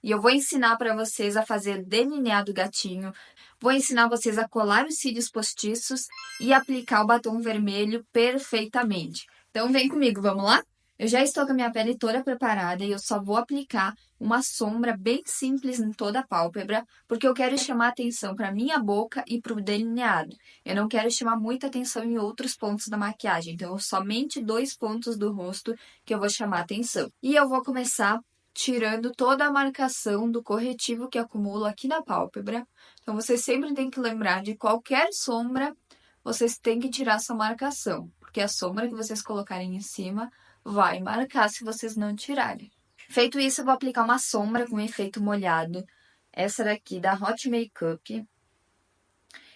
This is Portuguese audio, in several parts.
E eu vou ensinar para vocês a fazer delineado gatinho, vou ensinar vocês a colar os cílios postiços e aplicar o batom vermelho perfeitamente. Então vem comigo, vamos lá? Eu já estou com a minha pele toda preparada e eu só vou aplicar uma sombra bem simples em toda a pálpebra, porque eu quero chamar atenção para minha boca e para o delineado. Eu não quero chamar muita atenção em outros pontos da maquiagem, então somente 2 pontos do rosto que eu vou chamar atenção. E eu vou começar tirando toda a marcação do corretivo que acumula aqui na pálpebra. Então vocês sempre têm que lembrar de qualquer sombra, vocês têm que tirar essa marcação, porque a sombra que vocês colocarem em cima vai marcar se vocês não tirarem. Feito isso, eu vou aplicar uma sombra com efeito molhado. Essa daqui da Hot Makeup.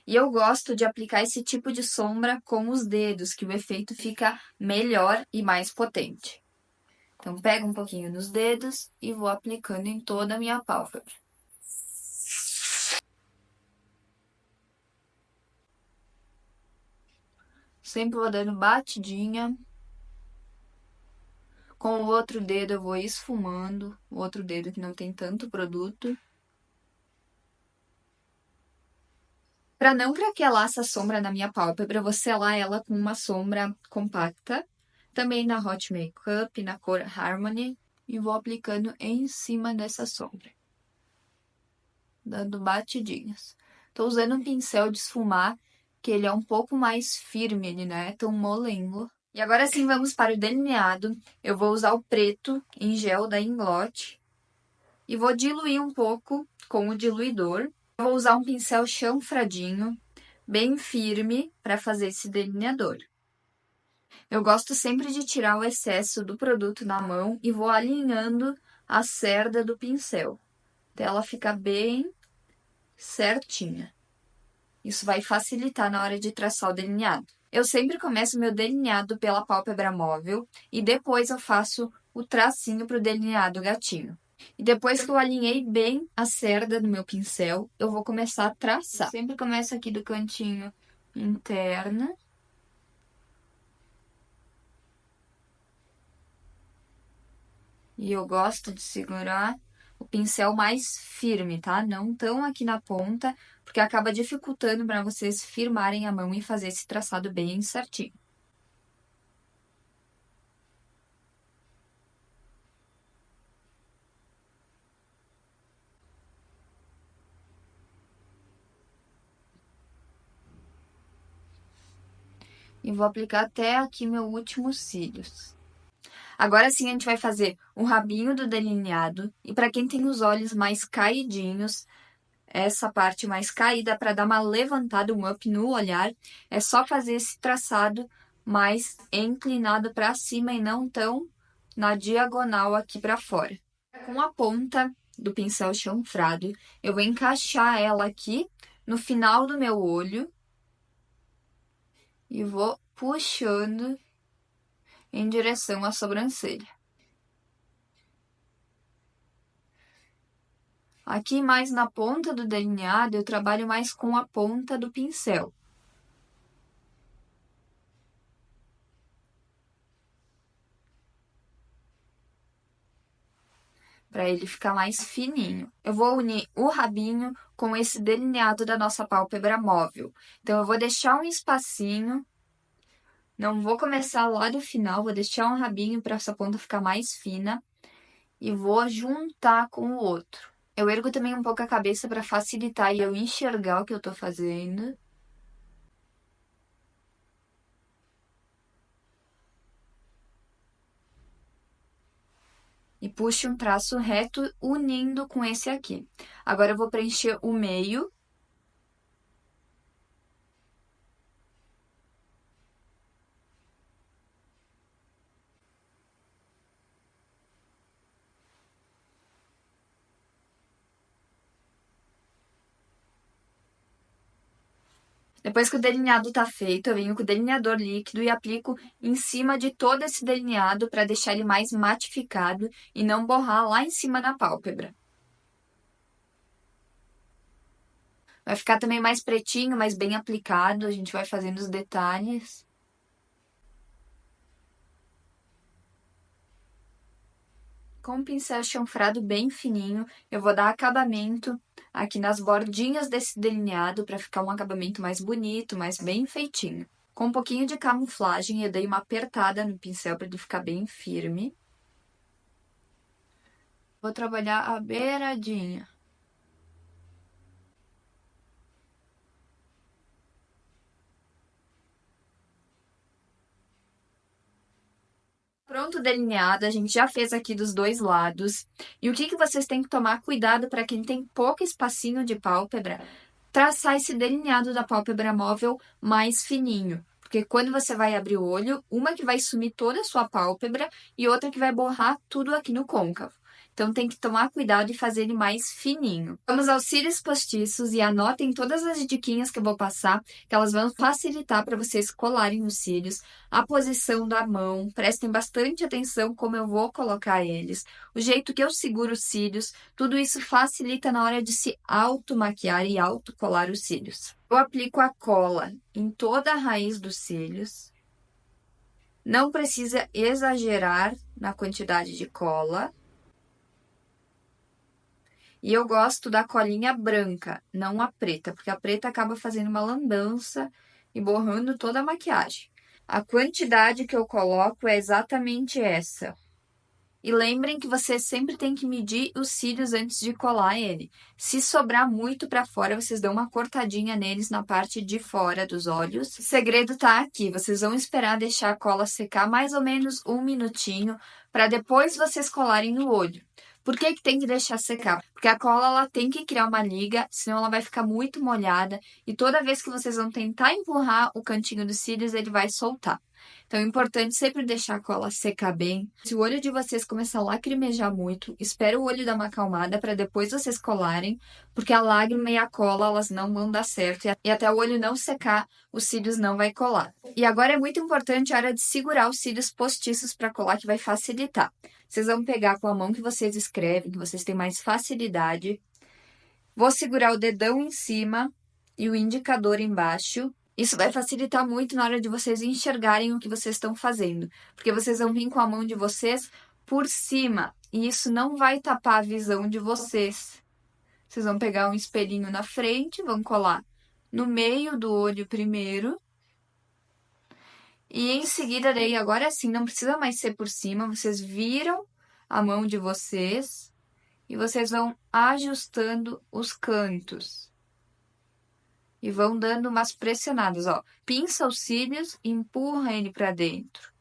E eu gosto de aplicar esse tipo de sombra com os dedos, que o efeito fica melhor e mais potente. Então, pego um pouquinho nos dedos e vou aplicando em toda a minha pálpebra. Sempre vou dando batidinha. Com o outro dedo eu vou esfumando, o outro dedo que não tem tanto produto. Para não craquelar essa sombra na minha pálpebra, eu vou selar ela com uma sombra compacta, também na Hot Makeup, na cor Harmony, e vou aplicando em cima dessa sombra, dando batidinhas. Estou usando um pincel de esfumar, que ele é um pouco mais firme, ele não é tão molengo. E agora sim, vamos para o delineado. Eu vou usar o preto em gel da Inglot e vou diluir um pouco com o diluidor. Eu vou usar um pincel chanfradinho, bem firme, para fazer esse delineador. Eu gosto sempre de tirar o excesso do produto na mão e vou alinhando a cerda do pincel, até ela ficar bem certinha. Isso vai facilitar na hora de traçar o delineado. Eu sempre começo meu delineado pela pálpebra móvel e depois eu faço o tracinho para o delineado gatinho. E depois que eu alinhei bem a cerda do meu pincel, eu vou começar a traçar. Eu sempre começo aqui do cantinho interno. E eu gosto de segurar o pincel mais firme, tá? Não tão aqui na ponta, porque acaba dificultando para vocês firmarem a mão e fazer esse traçado bem certinho. E vou aplicar até aqui meu último cílios. Agora sim a gente vai fazer o rabinho do delineado. E para quem tem os olhos mais caidinhos, essa parte mais caída para dar uma levantada, um up no olhar, é só fazer esse traçado mais inclinado para cima e não tão na diagonal aqui para fora. Com a ponta do pincel chanfrado, eu vou encaixar ela aqui no final do meu olho e vou puxando em direção à sobrancelha. Aqui mais na ponta do delineado, eu trabalho mais com a ponta do pincel. Para ele ficar mais fininho. Eu vou unir o rabinho com esse delineado da nossa pálpebra móvel. Então, eu vou deixar um espacinho, não vou começar lá do final, vou deixar um rabinho para essa ponta ficar mais fina e vou juntar com o outro. Eu ergo também um pouco a cabeça para facilitar e eu enxergar o que eu tô fazendo. E puxo um traço reto unindo com esse aqui. Agora eu vou preencher o meio. Depois que o delineado tá feito, eu venho com o delineador líquido e aplico em cima de todo esse delineado para deixar ele mais matificado e não borrar lá em cima na pálpebra. Vai ficar também mais pretinho, mais bem aplicado, a gente vai fazendo os detalhes. Com o pincel chanfrado bem fininho, eu vou dar acabamento aqui nas bordinhas desse delineado para ficar um acabamento mais bonito, mais bem feitinho. Com um pouquinho de camuflagem, eu dei uma apertada no pincel para ele ficar bem firme. Vou trabalhar a beiradinha. Pronto o delineado, a gente já fez aqui dos dois lados. E o que vocês têm que tomar cuidado para quem tem pouco espacinho de pálpebra, traçar esse delineado da pálpebra móvel mais fininho. Porque quando você vai abrir o olho, uma que vai sumir toda a sua pálpebra e outra que vai borrar tudo aqui no côncavo. Então tem que tomar cuidado e fazer ele mais fininho. Vamos aos cílios postiços e anotem todas as diquinhas que eu vou passar, que elas vão facilitar para vocês colarem os cílios. A posição da mão, prestem bastante atenção como eu vou colocar eles. O jeito que eu seguro os cílios, tudo isso facilita na hora de se automaquiar e autocolar os cílios. Eu aplico a cola em toda a raiz dos cílios. Não precisa exagerar na quantidade de cola. E eu gosto da colinha branca, não a preta, porque a preta acaba fazendo uma lambança e borrando toda a maquiagem. A quantidade que eu coloco é exatamente essa. E lembrem que você sempre tem que medir os cílios antes de colar ele. Se sobrar muito para fora, vocês dão uma cortadinha neles na parte de fora dos olhos. O segredo tá aqui, vocês vão esperar deixar a cola secar mais ou menos 1 minutinho, para depois vocês colarem no olho. Por que tem que deixar secar? Porque a cola ela tem que criar uma liga, senão ela vai ficar muito molhada e toda vez que vocês vão tentar empurrar o cantinho dos cílios, ele vai soltar. Então é importante sempre deixar a cola secar bem. Se o olho de vocês começar a lacrimejar muito, espera o olho dar uma acalmada para depois vocês colarem, porque a lágrima e a cola elas não vão dar certo e até o olho não secar, os cílios não vai colar. E agora é muito importante a hora de segurar os cílios postiços para colar, que vai facilitar. Vocês vão pegar com a mão que vocês escrevem, que vocês têm mais facilidade. Vou segurar o dedão em cima e o indicador embaixo. Isso vai facilitar muito na hora de vocês enxergarem o que vocês estão fazendo, porque vocês vão vir com a mão de vocês por cima e isso não vai tapar a visão de vocês. Vocês vão pegar um espelhinho na frente, vão colar no meio do olho primeiro. E em seguida, daí, agora sim, não precisa mais ser por cima, vocês viram a mão de vocês e vocês vão ajustando os cantos. E vão dando umas pressionadas, ó. Pinça os cílios e empurra ele para dentro.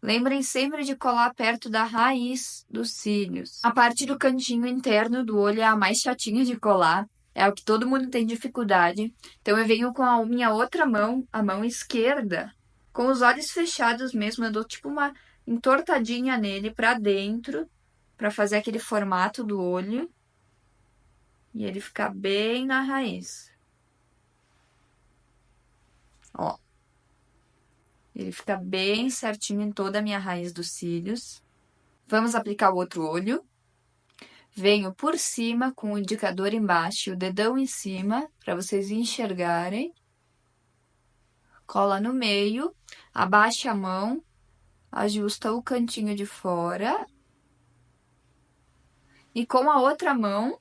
Lembrem sempre de colar perto da raiz dos cílios. A parte do cantinho interno do olho é a mais chatinha de colar. É o que todo mundo tem dificuldade. Então, eu venho com a minha outra mão, a mão esquerda, com os olhos fechados mesmo, eu dou tipo uma entortadinha nele para dentro, para fazer aquele formato do olho. E ele ficar bem na raiz. Ó. Ele fica bem certinho em toda a minha raiz dos cílios. Vamos aplicar o outro olho. Venho por cima com o indicador embaixo e o dedão em cima, para vocês enxergarem. Cola no meio, abaixa a mão, ajusta o cantinho de fora. E com a outra mão,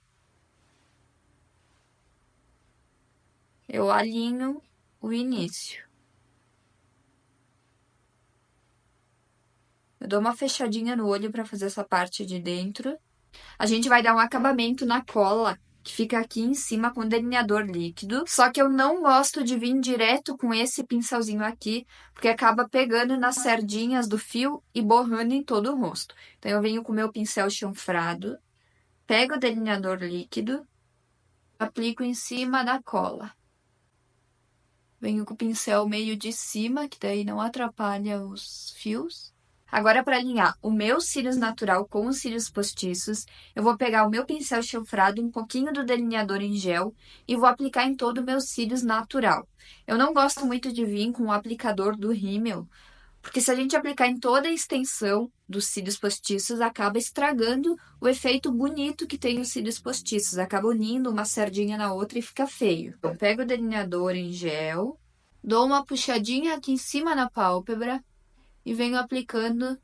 eu alinho o início. Eu dou uma fechadinha no olho para fazer essa parte de dentro. A gente vai dar um acabamento na cola, que fica aqui em cima com delineador líquido. Só que eu não gosto de vir direto com esse pincelzinho aqui, porque acaba pegando nas sardinhas do fio e borrando em todo o rosto. Então, eu venho com o meu pincel chanfrado, pego o delineador líquido, aplico em cima da cola. Venho com o pincel meio de cima, que daí não atrapalha os fios. Agora, para alinhar o meu cílios natural com os cílios postiços, eu vou pegar o meu pincel chanfrado, um pouquinho do delineador em gel e vou aplicar em todo o meu cílios natural. Eu não gosto muito de vir com o aplicador do Rimmel, porque se a gente aplicar em toda a extensão dos cílios postiços, acaba estragando o efeito bonito que tem os cílios postiços. Acaba unindo uma sardinha na outra e fica feio. Eu pego o delineador em gel, dou uma puxadinha aqui em cima na pálpebra, e venho aplicando,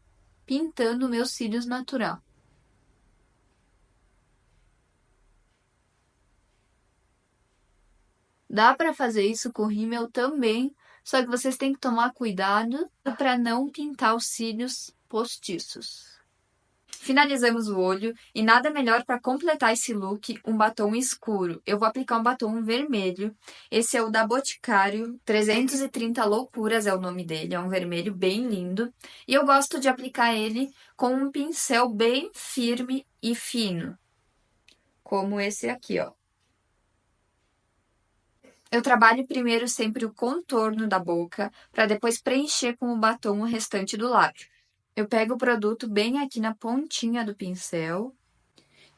pintando o meu cílios natural. Dá para fazer isso com rímel também, só que vocês têm que tomar cuidado para não pintar os cílios postiços. Finalizamos o olho e nada melhor para completar esse look, um batom escuro. Eu vou aplicar um batom vermelho. Esse é o da Boticário, 330 Loucuras é o nome dele, é um vermelho bem lindo. E eu gosto de aplicar ele com um pincel bem firme e fino, como esse aqui, ó. Eu trabalho primeiro sempre o contorno da boca, para depois preencher com o batom o restante do lábio. Eu pego o produto bem aqui na pontinha do pincel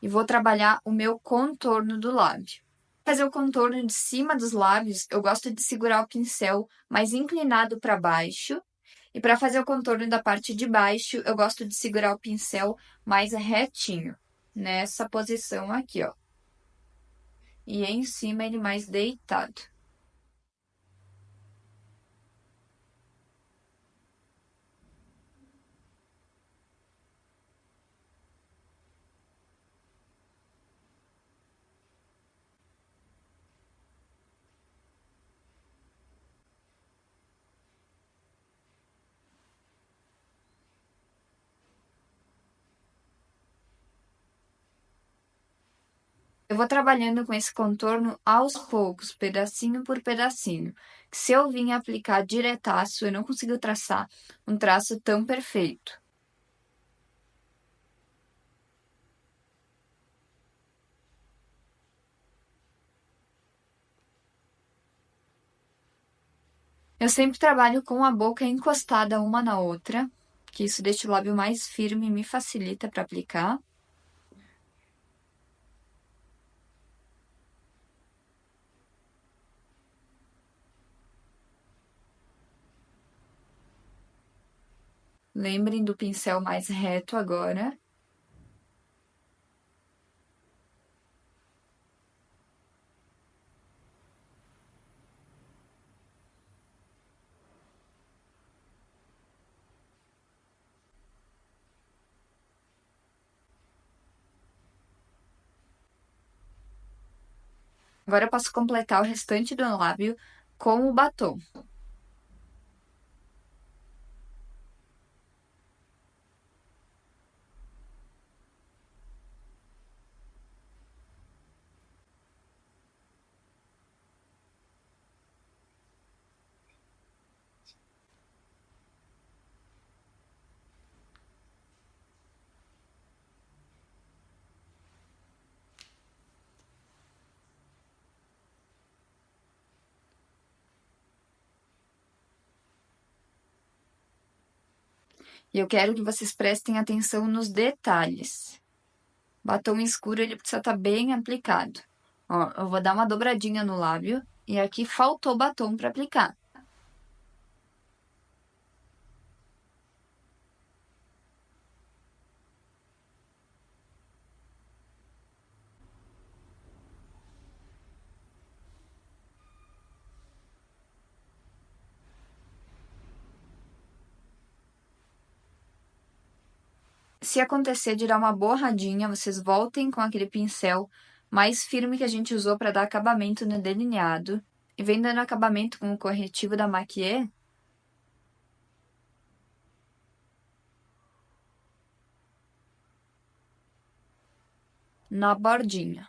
e vou trabalhar o meu contorno do lábio. Para fazer o contorno de cima dos lábios, eu gosto de segurar o pincel mais inclinado para baixo. E para fazer o contorno da parte de baixo, eu gosto de segurar o pincel mais retinho, nessa posição aqui, ó. E em cima ele mais deitado. Eu vou trabalhando com esse contorno aos poucos, pedacinho por pedacinho. Se eu vim aplicar diretaço, eu não consigo traçar um traço tão perfeito. Eu sempre trabalho com a boca encostada uma na outra, que isso deixa o lábio mais firme e me facilita para aplicar. Lembrem do pincel mais reto agora. Agora eu posso completar o restante do lábio com o batom. E eu quero que vocês prestem atenção nos detalhes. Batom escuro, ele precisa estar bem aplicado. Ó, eu vou dar uma dobradinha no lábio e aqui faltou batom para aplicar. Se acontecer de dar uma borradinha, vocês voltem com aquele pincel mais firme que a gente usou para dar acabamento no delineado. E vem dando acabamento com o corretivo da Maquier. Na bordinha.